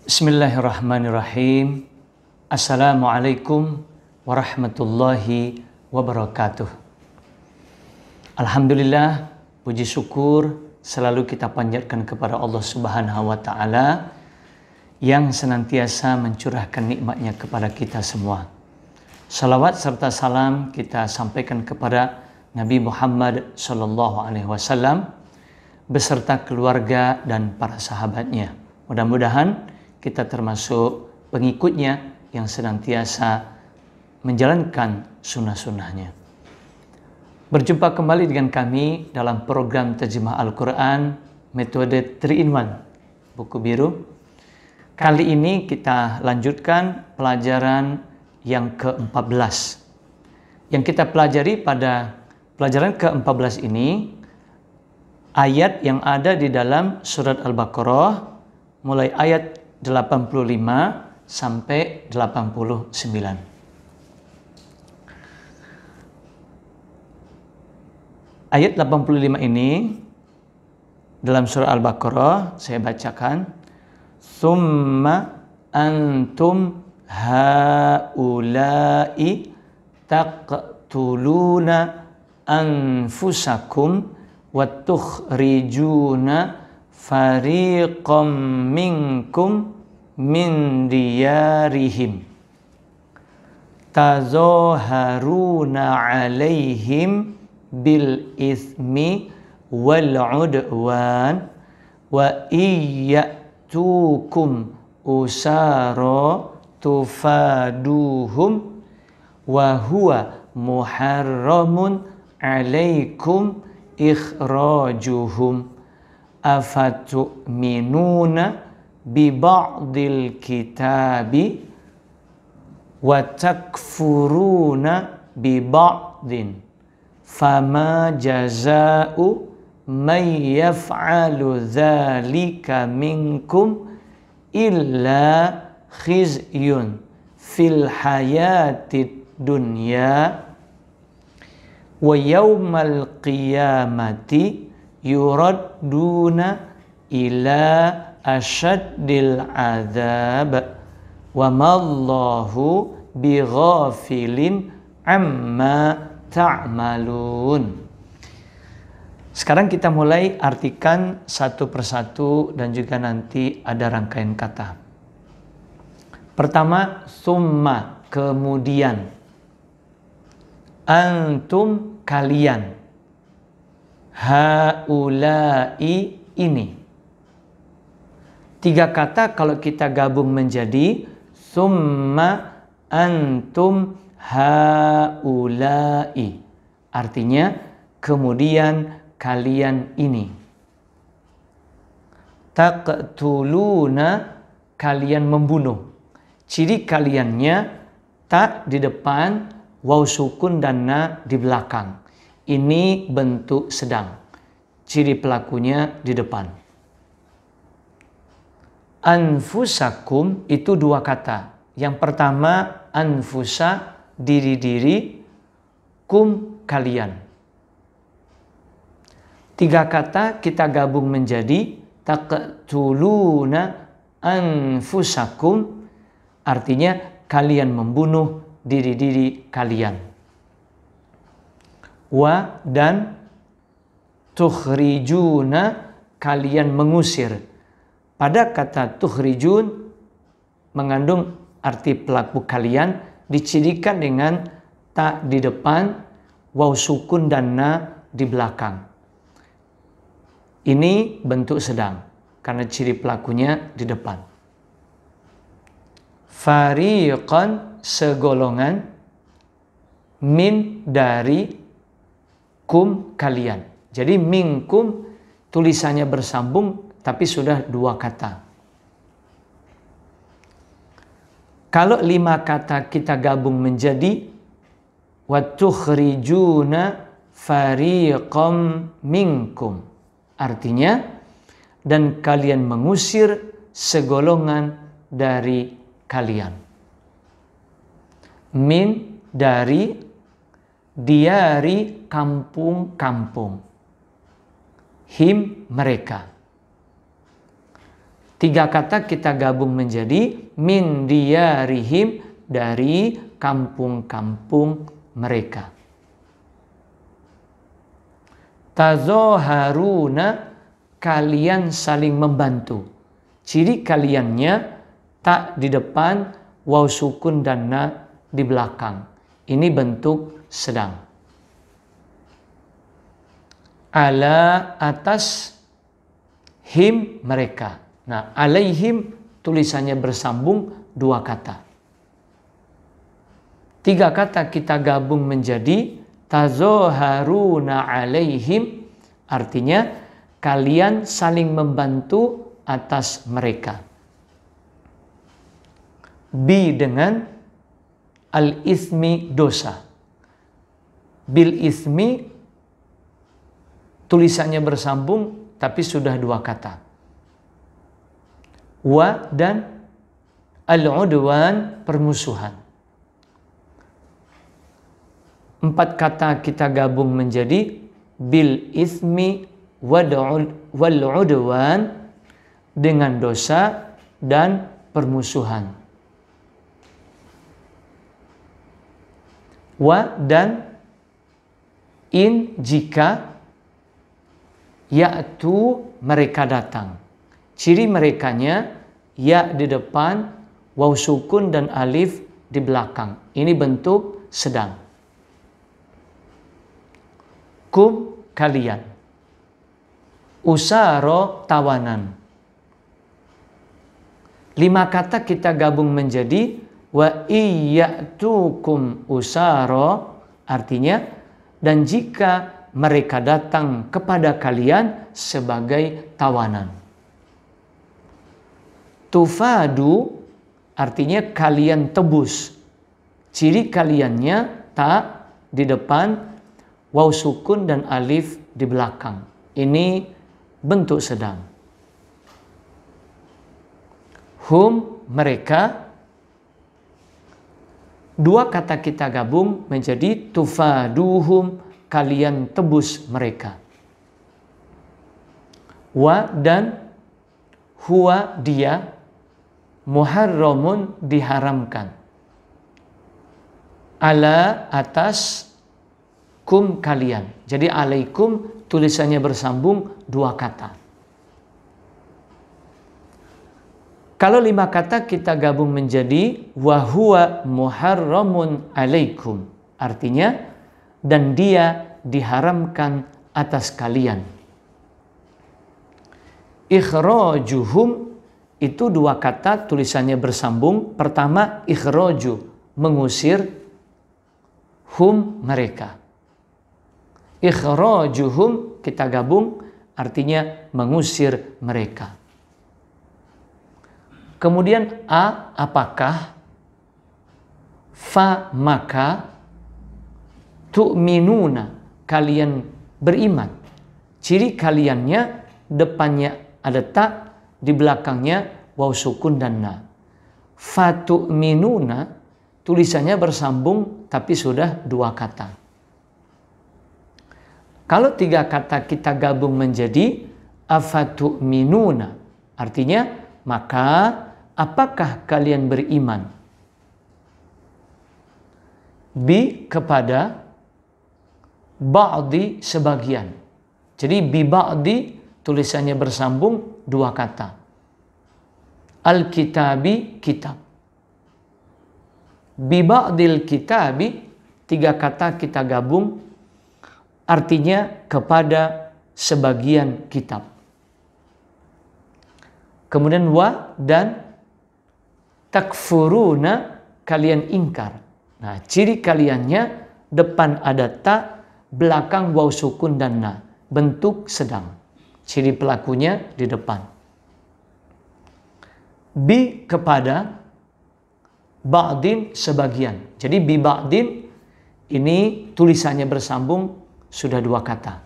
Bismillahirrahmanirrahim. Assalamualaikum warahmatullahi wabarakatuh. Alhamdulillah, puji syukur selalu kita panjatkan kepada Allah Subhanahu wa Ta'ala yang senantiasa mencurahkan nikmatnya kepada kita semua. Salawat serta salam kita sampaikan kepada Nabi Muhammad SAW beserta keluarga dan para sahabatnya. Mudah-mudahan kita termasuk pengikutnya yang senantiasa menjalankan sunnah-sunnahnya. Berjumpa kembali dengan kami dalam program Terjemah Al-Quran metode 3-in-1 buku biru. Kali ini kita lanjutkan pelajaran yang ke-14. Yang kita pelajari pada pelajaran ke-14 ini ayat yang ada di dalam surat Al-Baqarah mulai ayat 85 sampai 89. Ayat 85 ini dalam surah Al-Baqarah saya bacakan. Summa antum haula'i taqtuluna anfusakum wa tukhrijuna fariqam minkum min diyarihim tazaharuna alaihim bil ismi wal udwan wa iyyatukum usara tufaduhum wa huwa muharramun alaikum ikhrajuhum afatu'minuna bi ba'dil kitabi wa takfuruna bi ba'din fama jaza'u man yaf'alu dzalika minkum illa khizyun fil hayatid dunya wa yawmal qiyamati yuradduna ila asyaddil azab wa mallahu bighafilin amma ta'malun. Sekarang kita mulai artikan satu persatu dan juga nanti ada rangkaian kata. Pertama, summa, kemudian. Antum, kalian. Haulai, ini. 3 kata kalau kita gabung menjadi summa antum haulai. Artinya kemudian kalian ini. Taqtuluna, kalian membunuh. Ciri kaliannya tak di depan, waw sukun dan na di belakang. Ini bentuk sedang. Ciri pelakunya di depan. Anfusakum itu 2 kata. Yang pertama anfusa, diri-diri, kum, kalian. 3 kata kita gabung menjadi taqtuluna anfusakum, artinya kalian membunuh diri-diri kalian. Wa dan tukhrijuna, kalian mengusir. Pada kata tukhrijun mengandung arti pelaku kalian, dicirikan dengan tak di depan, waw sukun dan na di belakang. Ini bentuk sedang karena ciri pelakunya di depan. Fariqan, segolongan, min, dari, kum, kalian. Jadi minkum tulisannya bersambung tapi sudah 2 kata. Kalau 5 kata kita gabung menjadi wa tukhrijuna fariqam minkum. Artinya dan kalian mengusir segolongan dari kalian. Min, dari, diari, kampung-kampung. Him, mereka. Tiga kata kita gabung menjadi min diyarihim, dari kampung-kampung mereka. Tazoharuna, kalian saling membantu. Ciri kaliannya tak di depan, waw sukun dan na di belakang. Ini bentuk sedang. Ala, atas, him, mereka. Nah, alaihim tulisannya bersambung dua kata. Tiga kata kita gabung menjadi tazoharuna alaihim, artinya kalian saling membantu atas mereka. Bi dengan al-ismi, dosa. Bil ismi tulisannya bersambung tapi sudah dua kata. Wa dan al-udwan, permusuhan. Empat kata kita gabung menjadi bil ismi wal udwan, dengan dosa dan permusuhan. Wa dan in, jika, ya'tu, mereka datang. Ciri merekanya ya di depan, waw sukun dan alif di belakang. Ini bentuk sedang. Kum, kalian. Usaro, tawanan. Lima kata kita gabung menjadi wa iyyatukum usaro, artinya dan jika mereka datang kepada kalian sebagai tawanan. Tufadu, artinya kalian tebus. Ciri kaliannya ta di depan, waw sukun dan alif di belakang. Ini bentuk sedang. Hum, mereka. Dua kata kita gabung menjadi tufaduhum, kalian tebus mereka. Wa dan huwa, dia, muharramun, diharamkan. Ala, atas, kum, kalian. Jadi alaikum tulisannya bersambung dua kata. Kalau lima kata kita gabung menjadi wa huwa muharramun alaikum, artinya dan dia diharamkan atas kalian. Ikhrajuhum itu dua kata tulisannya bersambung. Pertama ikhraju, mengusir, hum, mereka. Ikhrajuhum kita gabung artinya mengusir mereka. Kemudian a, apakah, fa, maka, tu'minuna, kalian beriman. Ciri kaliannya depannya ada ta, di belakangnya waw sukun dan na. Fa tu'minuna tulisannya bersambung tapi sudah dua kata. Kalau tiga kata kita gabung menjadi afatu'minuna, artinya maka apakah kalian beriman? Bi, kepada, ba'di, sebagian. Jadi bi ba'di tulisannya bersambung dua kata. Al-kitabi, kitab. Bi ba'dil kitabi, tiga kata kita gabung artinya kepada sebagian kitab. Kemudian wa dan takfuruna, kalian ingkar. Nah, ciri kaliannya depan ada ta, belakang waw sukun dan na. Bentuk sedang. Ciri pelakunya di depan. Bi, kepada, ba'din, sebagian. Jadi bi ba'din ini tulisannya bersambung sudah dua kata.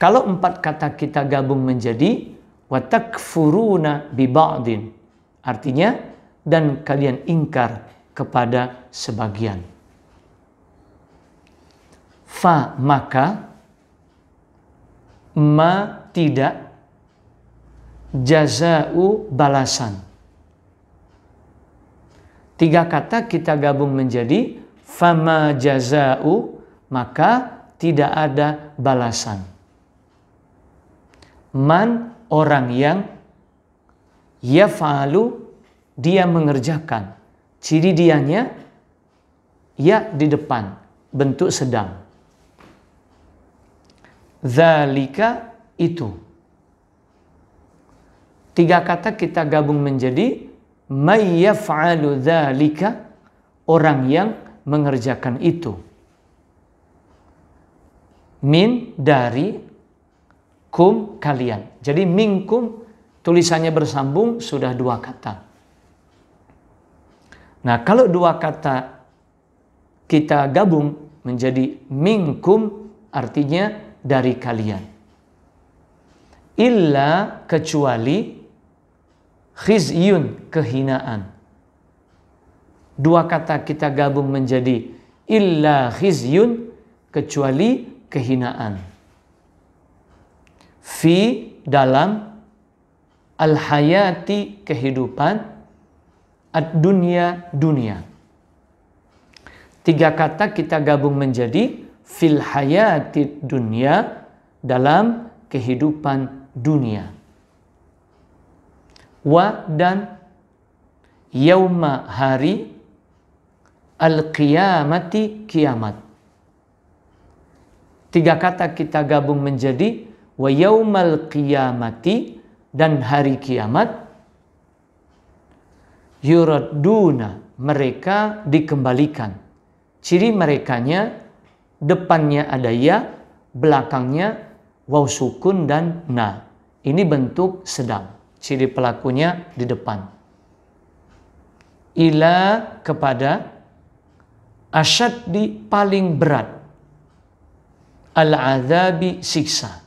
Kalau empat kata kita gabung menjadi wa takfuruna bi ba'din, artinya dan kalian ingkar kepada sebagian. Fa, maka, ma, tidak, jaza'u balasan. 3 kata kita gabung menjadi fama jaza'u, maka tidak ada balasan. Man, orang yang yaf'alu, dia mengerjakan. Ciri dianya ya di depan, bentuk sedang. Dzalika, itu. 3 kata kita gabung menjadi may yaf'alu dzalika, orang yang mengerjakan itu. Min, dari, kum, kalian. Jadi minkum tulisannya bersambung, sudah 2 kata. Nah, kalau 2 kata kita gabung menjadi minkum, artinya dari kalian. Illa, kecuali, khizyun, kehinaan. 2 kata kita gabung menjadi illa khizyun, kecuali kehinaan. Fi, dalam, al-hayati, kehidupan, ad-dunya, dunia. 3 kata kita gabung menjadi fil hayati dunya, dalam kehidupan dunia. Wa, dan, yauma, hari, al-qiyamati, kiamat. 3 kata kita gabung menjadi wa yaumal qiyamati, dan hari kiamat. Yuraduna, mereka dikembalikan. Ciri merekanya, depannya ada ya, belakangnya waw sukun dan na. Ini bentuk sedang. Ciri pelakunya di depan. Ila, kepada, asyaddi, paling berat, al-azabi, siksa.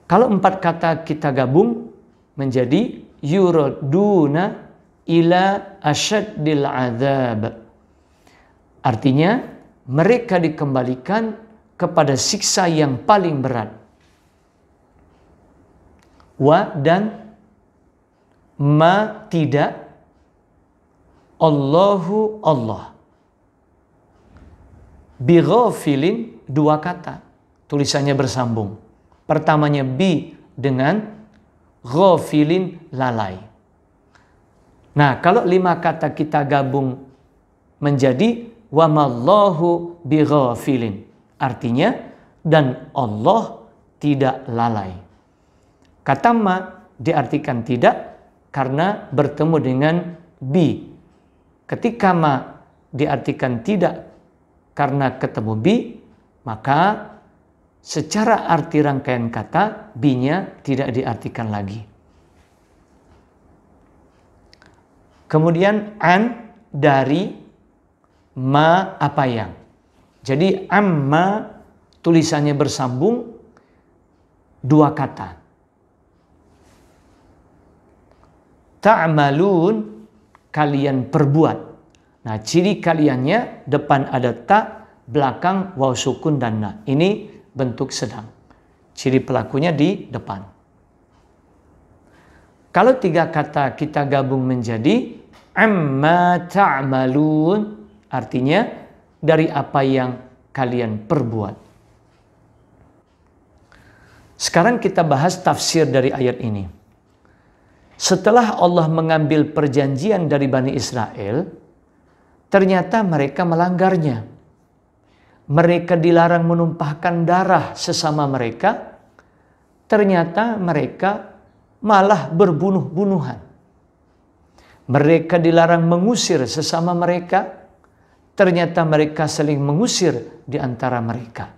Kalau 4 kata kita gabung menjadi yuraduna ila asyaddil azab, artinya mereka dikembalikan kepada siksa yang paling berat. Wa, dan, ma, tidak, Allahu, Allah. Bighafilin, 2 kata, tulisannya bersambung. Pertamanya bi dengan, ghafilin, lalai. Nah, kalau 5 kata kita gabung menjadi wa mallahu bighafilin, artinya dan Allah tidak lalai. Kata ma diartikan tidak karena bertemu dengan bi. Ketika ma diartikan tidak karena ketemu bi, maka secara arti rangkaian kata bi-nya tidak diartikan lagi. Kemudian an, dari, ma, apa yang. Jadi amma tulisannya bersambung, 2 kata. Ta'malun, kalian perbuat. Nah, ciri kaliannya depan ada ta, belakang waw sukun dan na. Ini bentuk sedang. Ciri pelakunya di depan. Kalau 3 kata kita gabung menjadi amma ta'malun, artinya dari apa yang kalian perbuat. Sekarang kita bahas tafsir dari ayat ini. Setelah Allah mengambil perjanjian dari Bani Israel, ternyata mereka melanggarnya. Mereka dilarang menumpahkan darah sesama mereka, ternyata mereka malah berbunuh-bunuhan. Mereka dilarang mengusir sesama mereka, ternyata mereka saling mengusir di antara mereka.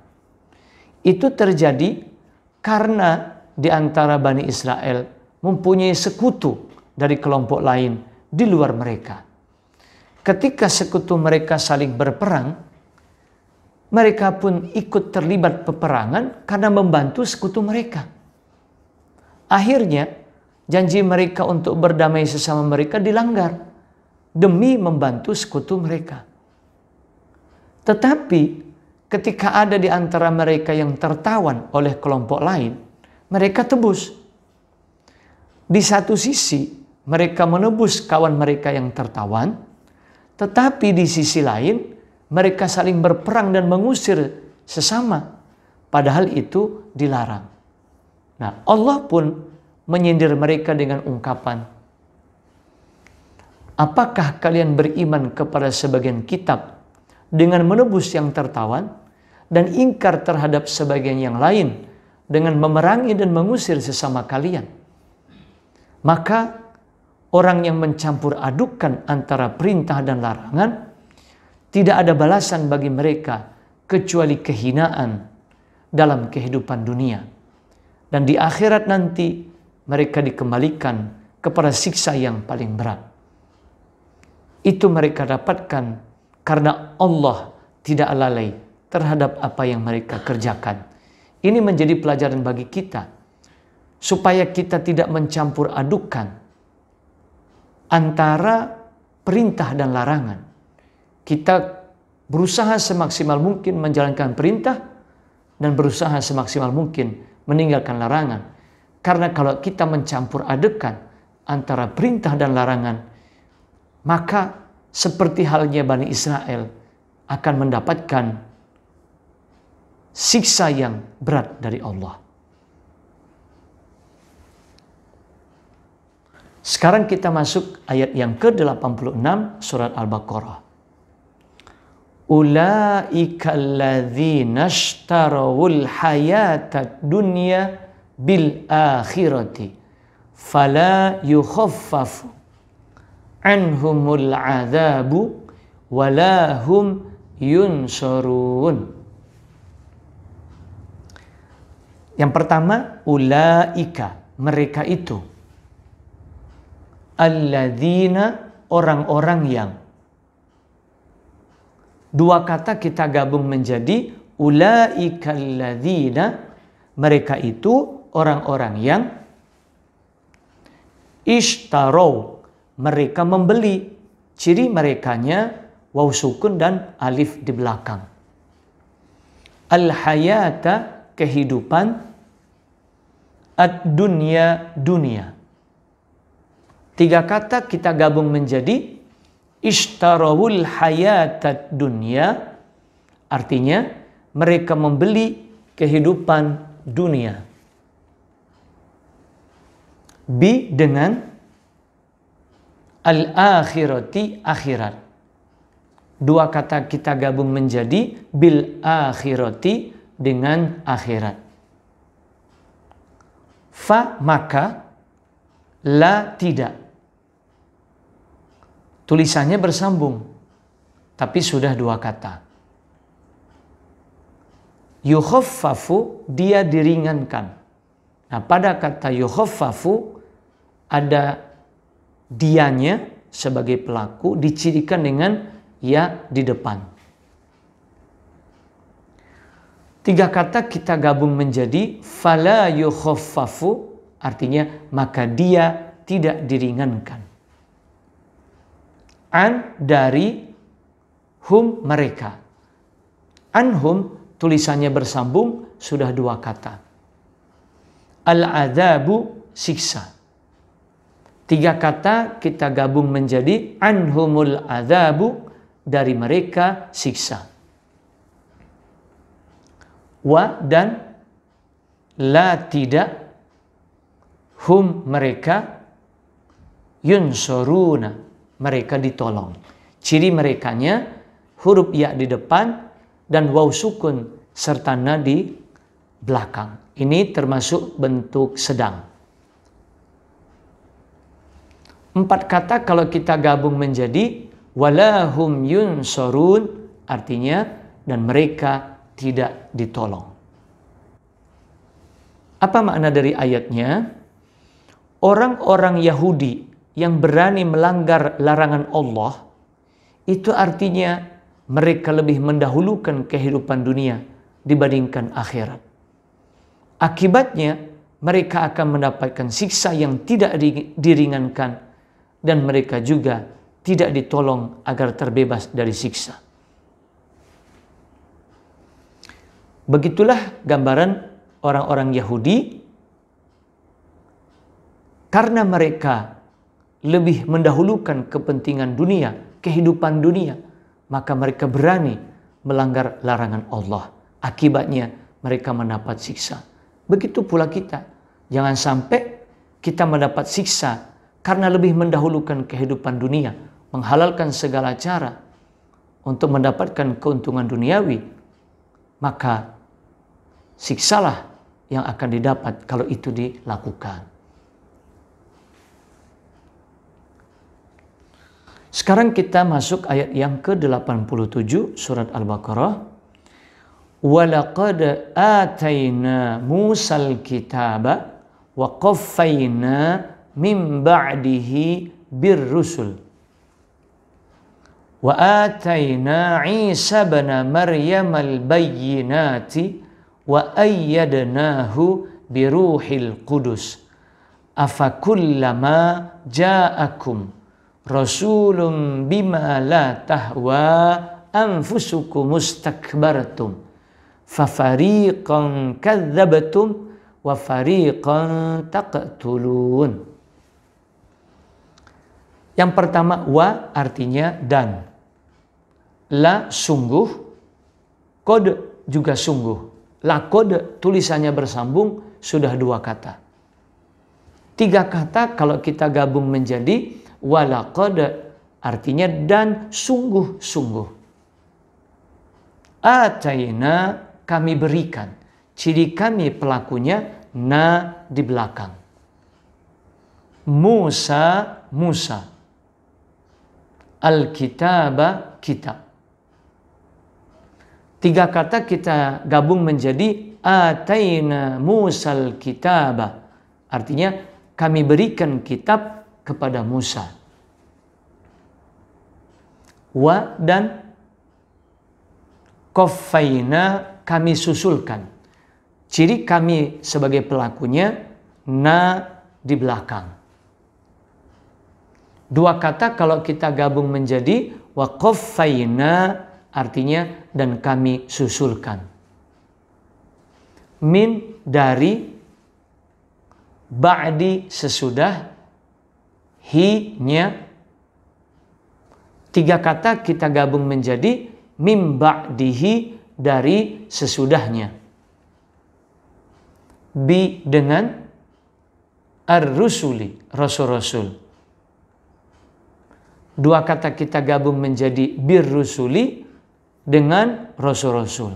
Itu terjadi karena di antara Bani Israel mempunyai sekutu dari kelompok lain di luar mereka. Ketika sekutu mereka saling berperang, mereka pun ikut terlibat peperangan karena membantu sekutu mereka. Akhirnya, janji mereka untuk berdamai sesama mereka dilanggar demi membantu sekutu mereka. Tetapi ketika ada di antara mereka yang tertawan oleh kelompok lain, mereka tebus. Di satu sisi mereka menebus kawan mereka yang tertawan, tetapi di sisi lain mereka saling berperang dan mengusir sesama, padahal itu dilarang. Nah, Allah pun menyindir mereka dengan ungkapan, apakah kalian beriman kepada sebagian kitab dengan menebus yang tertawan dan ingkar terhadap sebagian yang lain dengan memerangi dan mengusir sesama kalian? Maka orang yang mencampur adukan antara perintah dan larangan, tidak ada balasan bagi mereka kecuali kehinaan dalam kehidupan dunia. Dan di akhirat nanti mereka dikembalikan kepada siksa yang paling berat. Itu mereka dapatkan karena Allah tidak lalai terhadap apa yang mereka kerjakan. Ini menjadi pelajaran bagi kita, supaya kita tidak mencampur adukan antara perintah dan larangan. Kita berusaha semaksimal mungkin menjalankan perintah dan berusaha semaksimal mungkin meninggalkan larangan. Karena kalau kita mencampur adukan antara perintah dan larangan, maka seperti halnya Bani Israel akan mendapatkan siksa yang berat dari Allah. Sekarang kita masuk ayat yang ke-86 surat Al-Baqarah. Ulaika alladzina ishtarawul hayatad dunya bil akhirati fala yukhaffafu anhumul adzabu wala hum yunsarun. Yang pertama, ulaika, mereka itu. Alladzina, orang-orang yang. Dua kata kita gabung menjadi ulaika alladzina, mereka itu orang-orang yang ishtarau, mereka membeli. Ciri merekanya waw sukun dan alif di belakang. Al-hayata, kehidupan, ad-dunya, dunia. Tiga kata kita gabung menjadi ishtarawul hayatad dunya, artinya mereka membeli kehidupan dunia. Bi dengan al-akhirati, akhirat. Dua kata kita gabung menjadi bil akhirati, dengan akhirat. Fa, maka, la, tidak. Tulisannya bersambung, tapi sudah dua kata. Yukhaffafu, dia diringankan. Nah, pada kata yukhaffafu ada dianya sebagai pelaku dicirikan dengan ya di depan. Tiga kata kita gabung menjadi fala yukhaffafu, artinya maka dia tidak diringankan. An, dari, hum, mereka. Anhum tulisannya bersambung, sudah dua kata. Al-adzabu, siksa. Tiga kata kita gabung menjadi anhumul adzabu, dari mereka siksa. Wa, dan, la, tidak, hum, mereka, yunsuruna, mereka ditolong. Ciri merekanya huruf ya di depan dan waw sukun serta na di belakang. Ini termasuk bentuk sedang. Empat kata kalau kita gabung menjadi walahum yunsurun, artinya dan mereka tidak ditolong. Apa makna dari ayatnya? Orang-orang Yahudi yang berani melanggar larangan Allah, itu artinya mereka lebih mendahulukan kehidupan dunia dibandingkan akhirat. Akibatnya mereka akan mendapatkan siksa yang tidak diringankan dan mereka juga tidak ditolong agar terbebas dari siksa. Begitulah gambaran orang-orang Yahudi karena mereka lebih mendahulukan kepentingan dunia, kehidupan dunia, maka mereka berani melanggar larangan Allah. Akibatnya mereka mendapat siksa. Begitu pula kita. Jangan sampai kita mendapat siksa karena lebih mendahulukan kehidupan dunia, menghalalkan segala cara untuk mendapatkan keuntungan duniawi, maka siksalah yang akan didapat kalau itu dilakukan. Sekarang kita masuk ayat yang ke-87 surat Al-Baqarah. وَلَقَدْ آتَيْنَا مُوسَى الْكِتَابَ وَقَفَّيْنَا مِنْ بَعْدِهِ بِالرُّسُلِ وَآتَيْنَا عِيسَى بْنَ مَرْيَمَ الْبَيِّنَاتِ وَأَيَّدْنَاهُ بِرُوحِ الْقُدُسِ أَفَكُلَّمَا جَاءَكُمْ رَسُولٌ بِمَا لَا تَهْوَى أَنفُسُكُمُ اسْتَكْبَرْتُمْ فَفَرِيقًا كَذَّبْتُمْ وَفَرِيقًا تَقْتُلُونَ. Yang pertama, wa artinya dan, la sungguh, kod juga sungguh. La kod tulisannya bersambung, sudah dua kata. Tiga kata kalau kita gabung menjadi walaqad artinya dan sungguh-sungguh. Ataina kami berikan. Ciri kami pelakunya na di belakang. Musa, Musa. Al-kitaba, kitab. Tiga kata kita gabung menjadi ataina Musal kitaba. Artinya kami berikan kitab kepada Musa. Wa dan qaffaina kami susulkan. Ciri kami sebagai pelakunya na di belakang. Dua kata kalau kita gabung menjadi wa qaffaina artinya dan kami susulkan. Min dari, ba'di sesudah, hi-nya. Tiga kata kita gabung menjadi mim ba'dihi dari sesudahnya. Bi dengan ar-rusuli, rasul-rasul. Dua kata kita gabung menjadi bir-rusuli dengan rasul-rasul.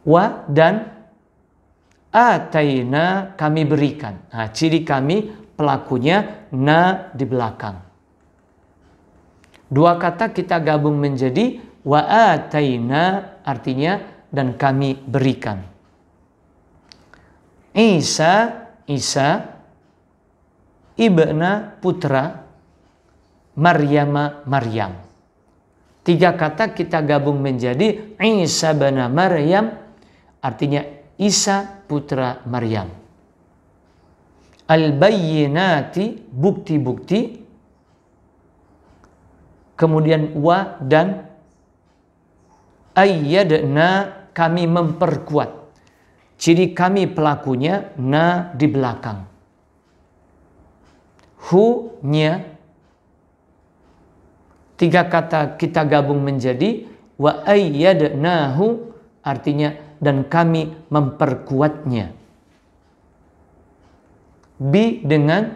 Wa dan ataina kami berikan. Nah, ciri kami pelakunya na di belakang. Dua kata kita gabung menjadi wa ataina artinya dan kami berikan. Isa, Isa, ibna putra, Maryama, Maryam. Tiga kata kita gabung menjadi Isa bin Maryam, artinya Isa putra Maryam. Al-bayyinati, bukti-bukti. Kemudian wa dan ayyadna kami memperkuat. Ciri kami pelakunya na di belakang. Hu-nya. Tiga kata kita gabung menjadi wa ayyadnahu artinya dan kami memperkuatnya. Bi dengan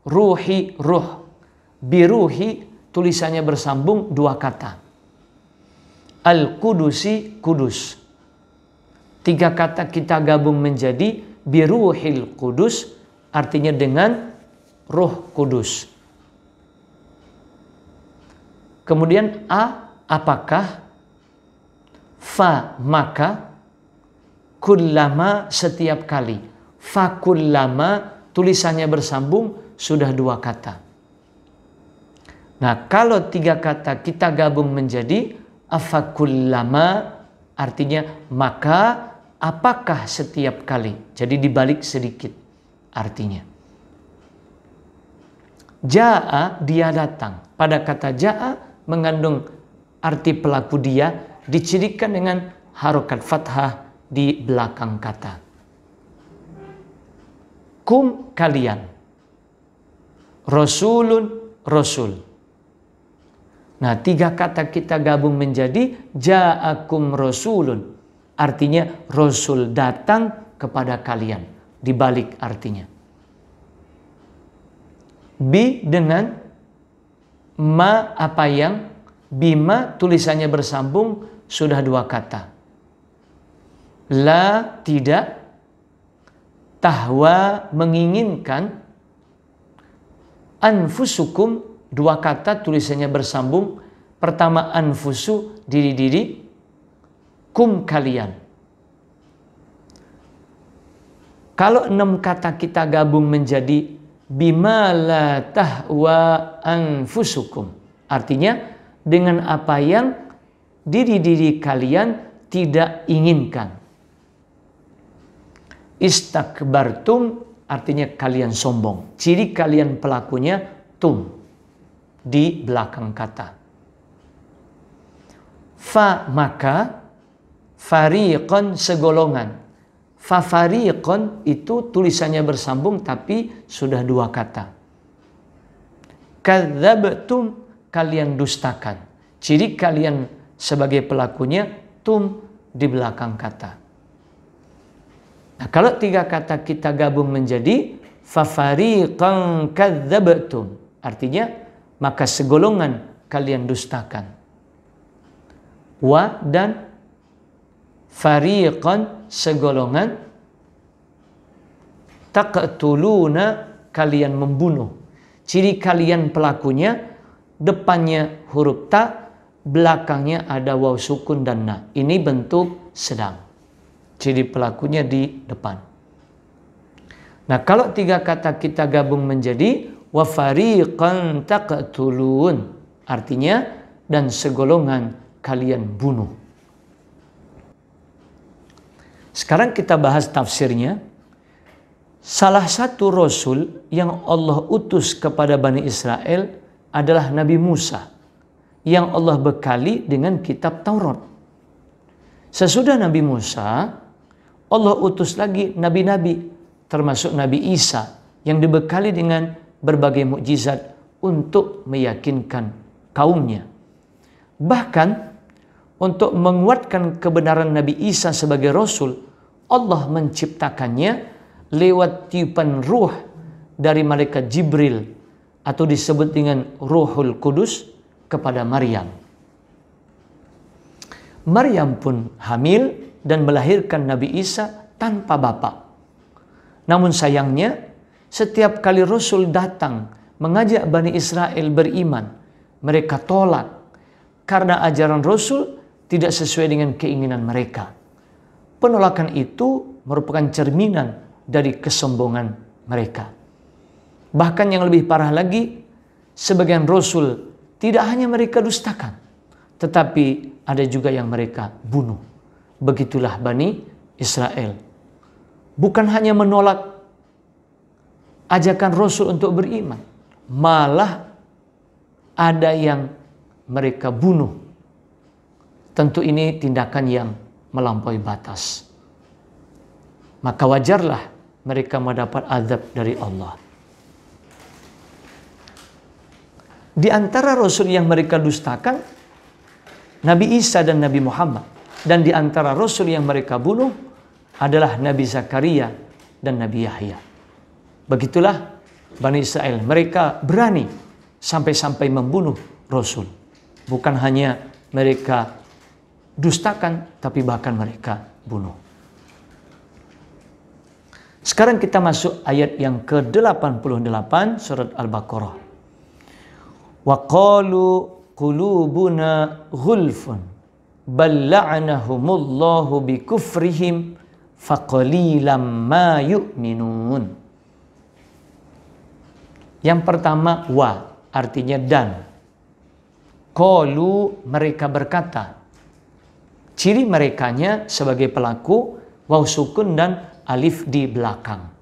ruhi, ruh. Biruhi tulisannya bersambung dua kata. Al-Qudusi, kudus. Tiga kata kita gabung menjadi biruhil kudus artinya dengan roh kudus. Kemudian a, apakah, fa, maka, kullama, setiap kali. Fa kullama, tulisannya bersambung, sudah dua kata. Nah, kalau tiga kata kita gabung menjadi afakullama, artinya maka, apakah setiap kali. Jadi dibalik sedikit artinya. Ja'a, dia datang. Pada kata ja'a, mengandung arti pelaku dia, dicirikan dengan harokat fathah di belakang kata. kum kalian. Rasulun rasul. Nah, 3 kata kita gabung menjadi ja'akum rasulun. Artinya rasul datang kepada kalian. Dibalik artinya. Bi dengan ma apa yang, bima tulisannya bersambung sudah 2 kata. La tidak, tahwa menginginkan, anfusukum 2 kata tulisannya bersambung. Pertama anfusu diri-diri, kum kalian. Kalau 6 kata kita gabung menjadi bima la tahwa anfusukum. Artinya dengan apa yang diri-diri kalian tidak inginkan. Istakbartum artinya kalian sombong. Ciri kalian pelakunya tum di belakang kata. Fa maka, fariqon segolongan. Fa fariqon itu tulisannya bersambung tapi sudah 2 kata. Kadzabtum kalian dustakan. Ciri kalian sebagai pelakunya tum di belakang kata. Nah, kalau 3 kata kita gabung menjadi fa fariqan kadzabtum, artinya maka segolongan kalian dustakan. Wa dan fariqan segolongan, taqtuluna kalian membunuh. Ciri kalian pelakunya depannya huruf ta, belakangnya ada waw sukun dan na. Ini bentuk sedang. Ciri pelakunya di depan. Nah, kalau 3 kata kita gabung menjadi wa fariqan taqtulun, artinya dan segolongan kalian bunuh. Sekarang kita bahas tafsirnya. Salah satu rasul yang Allah utus kepada Bani Israel adalah Nabi Musa, yang Allah bekali dengan kitab Taurat. Sesudah Nabi Musa, Allah utus lagi nabi-nabi, termasuk Nabi Isa, yang dibekali dengan berbagai mukjizat untuk meyakinkan kaumnya. Bahkan untuk menguatkan kebenaran Nabi Isa sebagai Rasul, Allah menciptakannya lewat tiupan ruh dari malaikat Jibril, atau disebut dengan Ruhul Kudus, kepada Maryam. Maryam pun hamil dan melahirkan Nabi Isa tanpa bapa. Namun sayangnya, setiap kali Rasul datang mengajak Bani Israel beriman, mereka tolak karena ajaran Rasul tidak sesuai dengan keinginan mereka. Penolakan itu merupakan cerminan dari kesombongan mereka. Bahkan yang lebih parah lagi, sebagian Rasul tidak hanya mereka dustakan, tetapi ada juga yang mereka bunuh. Begitulah Bani Israel. Bukan hanya menolak ajakan Rasul untuk beriman, malah ada yang mereka bunuh. Tentu ini tindakan yang melampaui batas. Maka wajarlah mereka mendapat azab dari Allah. Di antara Rasul yang mereka dustakan, Nabi Isa dan Nabi Muhammad. Dan di antara Rasul yang mereka bunuh adalah Nabi Zakaria dan Nabi Yahya. Begitulah Bani Israel. Mereka berani sampai-sampai membunuh Rasul. Bukan hanya mereka dustakan, tapi bahkan mereka bunuh. Sekarang kita masuk ayat yang ke-88 surat Al-Baqarah. Wa qalu qulubuna ghulfun bal la'anahumullahu bikufrihim faqalilam ma yu'minun. Yang pertama wa, artinya dan. Qalu, mereka berkata. Ciri merekanya sebagai pelaku waw sukun dan alif di belakang.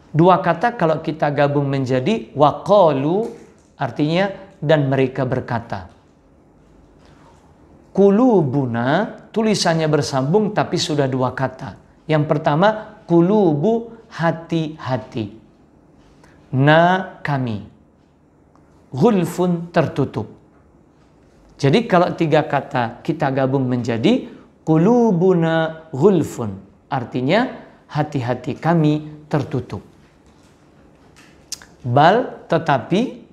2 kata kalau kita gabung menjadi waqalu, artinya dan mereka berkata. Qulubuna tulisannya bersambung tapi sudah 2 kata. Yang pertama qulubu, hati-hati. Na, kami. Ghulfun, tertutup. Jadi kalau 3 kata kita gabung menjadi qulubuna ghulfun, artinya hati-hati kami tertutup. Bal, tetapi,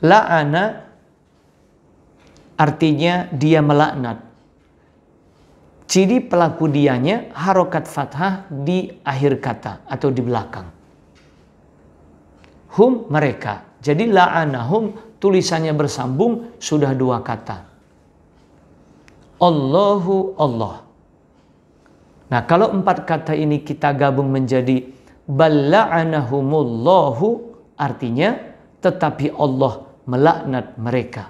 la'ana artinya dia melaknat. Ciri pelaku dianya harokat fathah di akhir kata atau di belakang. Hum, mereka. Jadi la'anahum tulisannya bersambung, sudah 2 kata. Allahu, Allah. Nah, kalau 4 kata ini kita gabung menjadi balla'anahumullahu, artinya tetapi Allah melaknat mereka.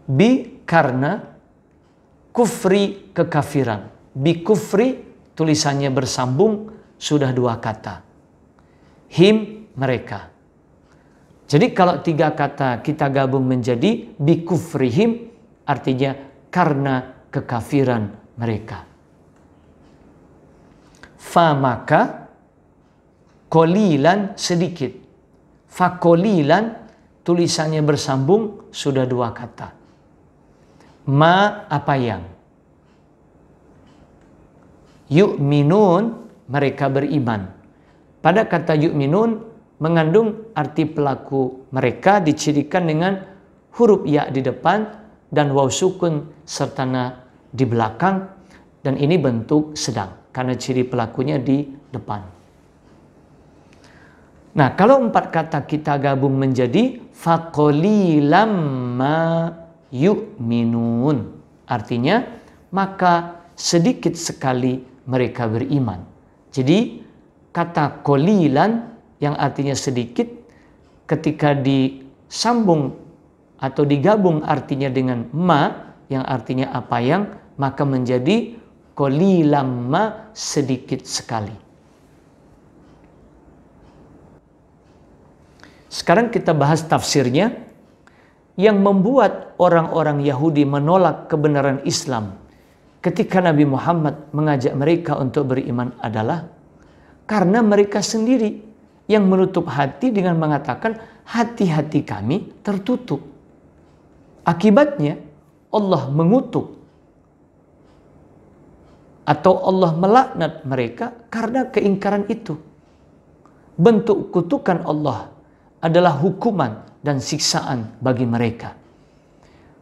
Bi, karena, kufri, kekafiran. Bi kufri tulisannya bersambung, sudah 2 kata. Him, mereka. Jadi kalau 3 kata kita gabung menjadi bi kufrihim, artinya karena kekafiran mereka. Fa, maka, qalilan, sedikit. Fa qalilan tulisannya bersambung, sudah 2 kata. Ma, apa yang. Yu'minun, mereka beriman. Pada kata yu'minun mengandung arti pelaku mereka dicirikan dengan huruf ya di depan dan waw sukun serta na di belakang, dan ini bentuk sedang karena ciri pelakunya di depan. Nah, kalau 4 kata kita gabung menjadi faqalilam ma yu'minun, artinya maka sedikit sekali mereka beriman. Jadi kata qalilan yang artinya sedikit, ketika disambung atau digabung artinya dengan ma yang artinya apa yang, maka menjadi qalilam ma, sedikit sekali. Sekarang kita bahas tafsirnya. Yang membuat orang-orang Yahudi menolak kebenaran Islam ketika Nabi Muhammad mengajak mereka untuk beriman adalah karena mereka sendiri yang menutup hati dengan mengatakan hati-hati kami tertutup. Akibatnya Allah mengutuk atau Allah melaknat mereka karena keingkaran itu. Bentuk kutukan Allah adalah hukuman dan siksaan bagi mereka.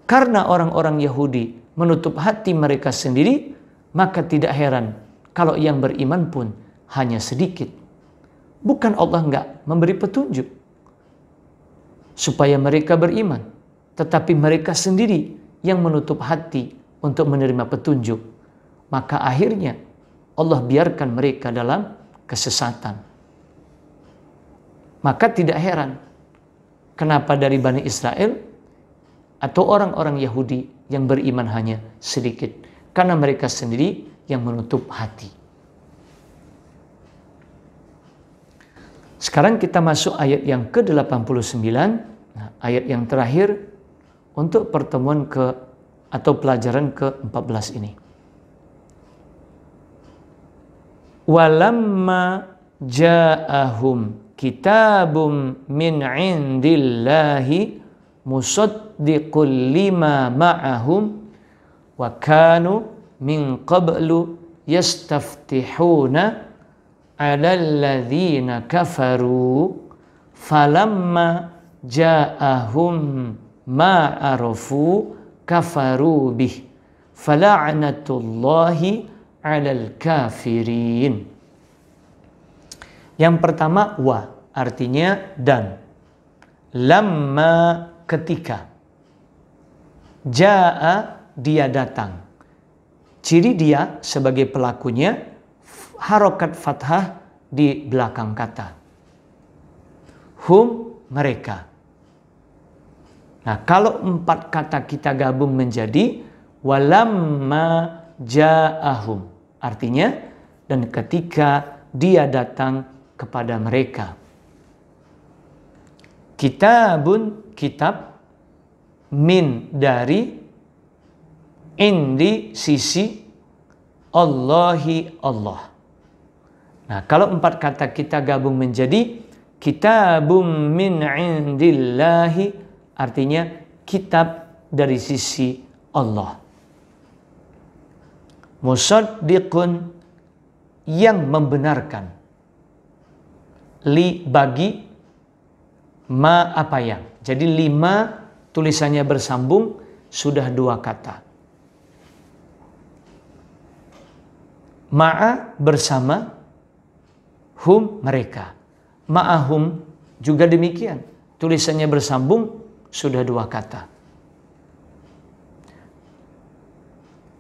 Karena orang-orang Yahudi menutup hati mereka sendiri, maka tidak heran kalau yang beriman pun hanya sedikit. Bukan Allah enggak memberi petunjuk supaya mereka beriman, tetapi mereka sendiri yang menutup hati untuk menerima petunjuk. Maka akhirnya Allah biarkan mereka dalam kesesatan. Maka tidak heran kenapa dari Bani Israel atau orang-orang Yahudi yang beriman hanya sedikit, karena mereka sendiri yang menutup hati. Sekarang kita masuk ayat yang ke-89, ayat yang terakhir untuk pertemuan atau pelajaran ke-14 ini. Walamma ja'ahum kitabum min indillahi musaddiqul lima ma'ahum wa kanu min qablu yastaftihuna 'alal ladzina kafaru falamma ja'ahum ma arafu kafaru bih fala'natullahi 'alal kafirin. Yang pertama wa, artinya dan. Lamma, ketika. Ja'a, dia datang. Ciri dia sebagai pelakunya harokat fathah di belakang kata. Hum, mereka. Nah, kalau 4 kata kita gabung menjadi walamma ja'ahum, artinya dan ketika dia datang kepada mereka. Kitabun, kitab, min, dari, indi, sisi, Allahi Allah. Nah, kalau 4 kata kita gabung menjadi kitabum min indillahi, artinya kitab dari sisi Allah. Musaddiqun, yang membenarkan. Li, bagi, ma, apa yang. Jadi 5 tulisannya bersambung, sudah 2 kata. Ma'a, bersama, hum, mereka. Ma'ahum juga demikian, tulisannya bersambung, sudah 2 kata.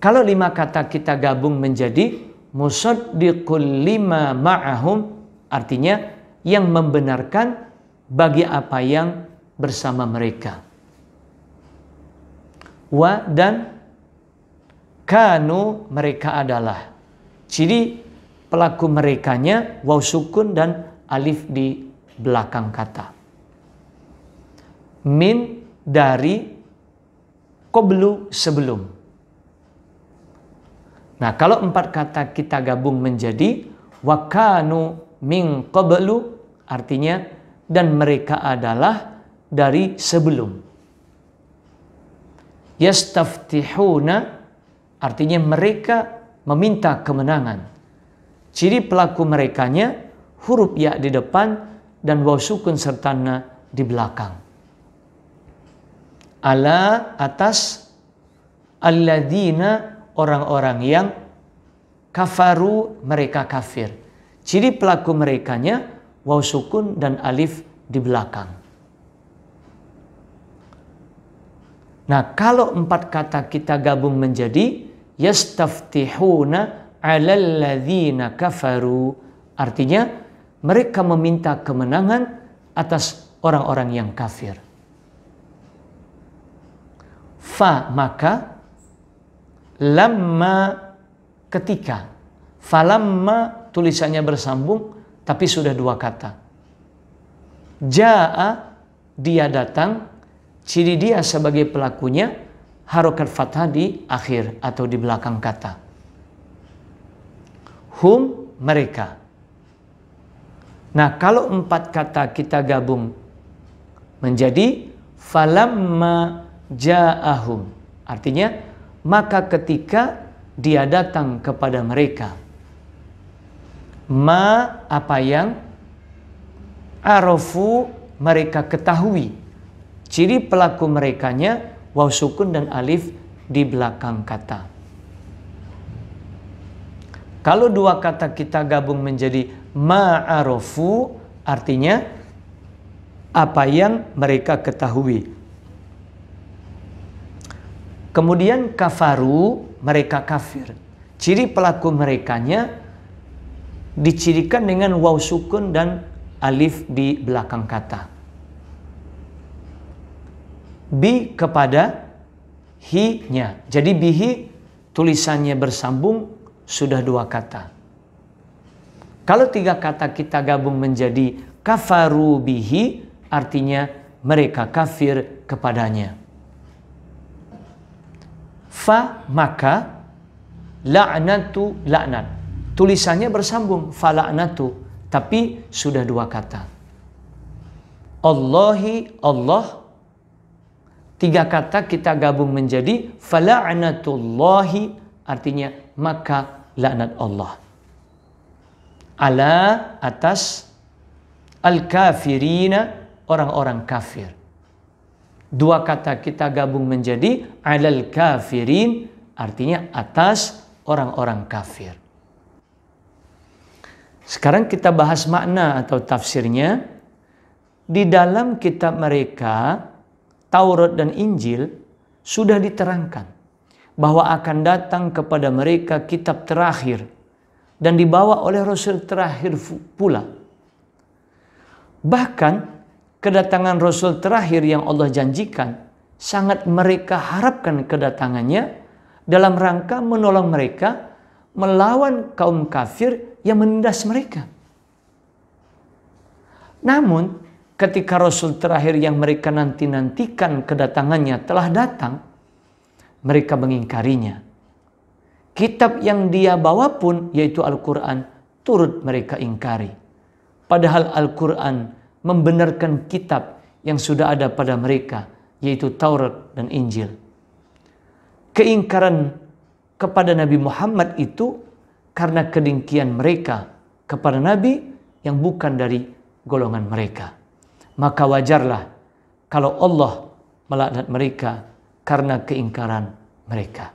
Kalau 5 kata kita gabung menjadi musaddiqul lima ma'ahum, artinya yang membenarkan bagi apa yang bersama mereka. Wa, dan kanu, mereka adalah. Jadi pelaku merekanya waw sukun dan alif di belakang kata. Min, dari, qablu, sebelum. Nah, kalau 4 kata kita gabung menjadi wa kanu min qablu, artinya dan mereka adalah dari sebelum. Yastaftihuna, artinya mereka meminta kemenangan. Ciri pelaku merekanya huruf ya di depan dan waw sukun serta na di belakang. Ala, atas, alladzina, orang-orang yang kafaru, mereka kafir. Ciri pelaku merekanya waw sukun dan alif di belakang. Nah, kalau 4 kata kita gabung menjadi yastaftihuna 'alal ladzina kafaru, artinya mereka meminta kemenangan atas orang-orang yang kafir. Fa, maka, lamma, ketika. Falamma tulisannya bersambung tapi sudah 2 kata. Ja'a, dia datang, ciri dia sebagai pelakunya harokat fathah di akhir atau di belakang kata. Hum, mereka. Nah, kalau 4 kata kita gabung menjadi falamma ja'ahum, artinya maka ketika dia datang kepada mereka. Ma, apa yang, arafu, mereka ketahui. Ciri pelaku merekanya waw sukun dan alif di belakang kata. Kalau 2 kata kita gabung menjadi ma'arofu, artinya apa yang mereka ketahui. Kemudian kafaru, mereka kafir. Ciri pelaku merekanya dicirikan dengan waw sukun dan alif di belakang kata. Bi, kepada, hi-nya. Jadi bihi tulisannya bersambung, sudah 2 kata. Kalau 3 kata kita gabung menjadi kafaru bihi, artinya mereka kafir kepadanya. Fa, maka, la'natu, laknat. Tulisannya bersambung, fa la'natu, tapi sudah 2 kata. Allahi, Allah. 3 kata kita gabung menjadi fala'natullahi, artinya maka laknat Allah. Ala, atas, al-kafirina, orang-orang kafir. 2 kata kita gabung menjadi alal kafirin, artinya atas orang-orang kafir. Sekarang kita bahas makna atau tafsirnya. Di dalam kitab mereka, Taurat dan Injil, sudah diterangkan bahwa akan datang kepada mereka kitab terakhir dan dibawa oleh Rasul terakhir pula. Bahkan kedatangan Rasul terakhir yang Allah janjikan sangat mereka harapkan kedatangannya dalam rangka menolong mereka melawan kaum kafir yang menindas mereka. Namun ketika Rasul terakhir yang mereka nantikan kedatangannya telah datang, mereka mengingkarinya. Kitab yang dia bawa pun, yaitu Al-Quran, turut mereka ingkari. Padahal Al-Quran membenarkan kitab yang sudah ada pada mereka, yaitu Taurat dan Injil. Keingkaran kepada Nabi Muhammad itu karena kedengkian mereka kepada Nabi yang bukan dari golongan mereka. Maka wajarlah kalau Allah melaknat mereka karena keingkaran mereka.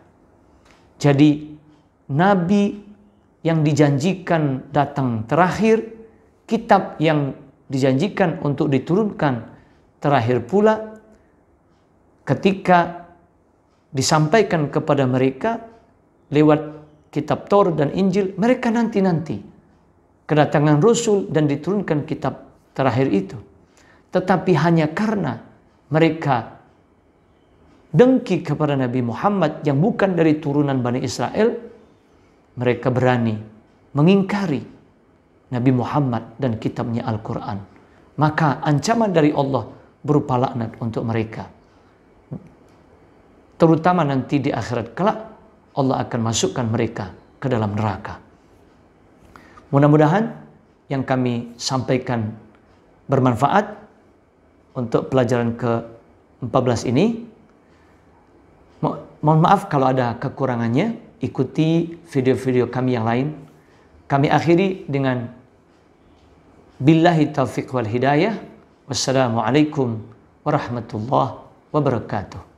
Jadi Nabi yang dijanjikan datang terakhir, kitab yang dijanjikan untuk diturunkan terakhir pula, ketika disampaikan kepada mereka lewat kitab Taurat dan Injil, mereka nanti-nanti kedatangan Rasul dan diturunkan kitab terakhir itu. Tetapi hanya karena mereka dengki kepada Nabi Muhammad yang bukan dari turunan Bani Israel, mereka berani mengingkari Nabi Muhammad dan kitabnya Al-Quran. Maka ancaman dari Allah berupa laknat untuk mereka. Terutama nanti di akhirat kelak, Allah akan masukkan mereka ke dalam neraka. Mudah-mudahan yang kami sampaikan bermanfaat untuk pelajaran ke-14 ini. Mohon maaf kalau ada kekurangannya. Ikuti video-video kami yang lain. Kami akhiri dengan billahi taufiq wal hidayah. Wassalamualaikum warahmatullahi wabarakatuh.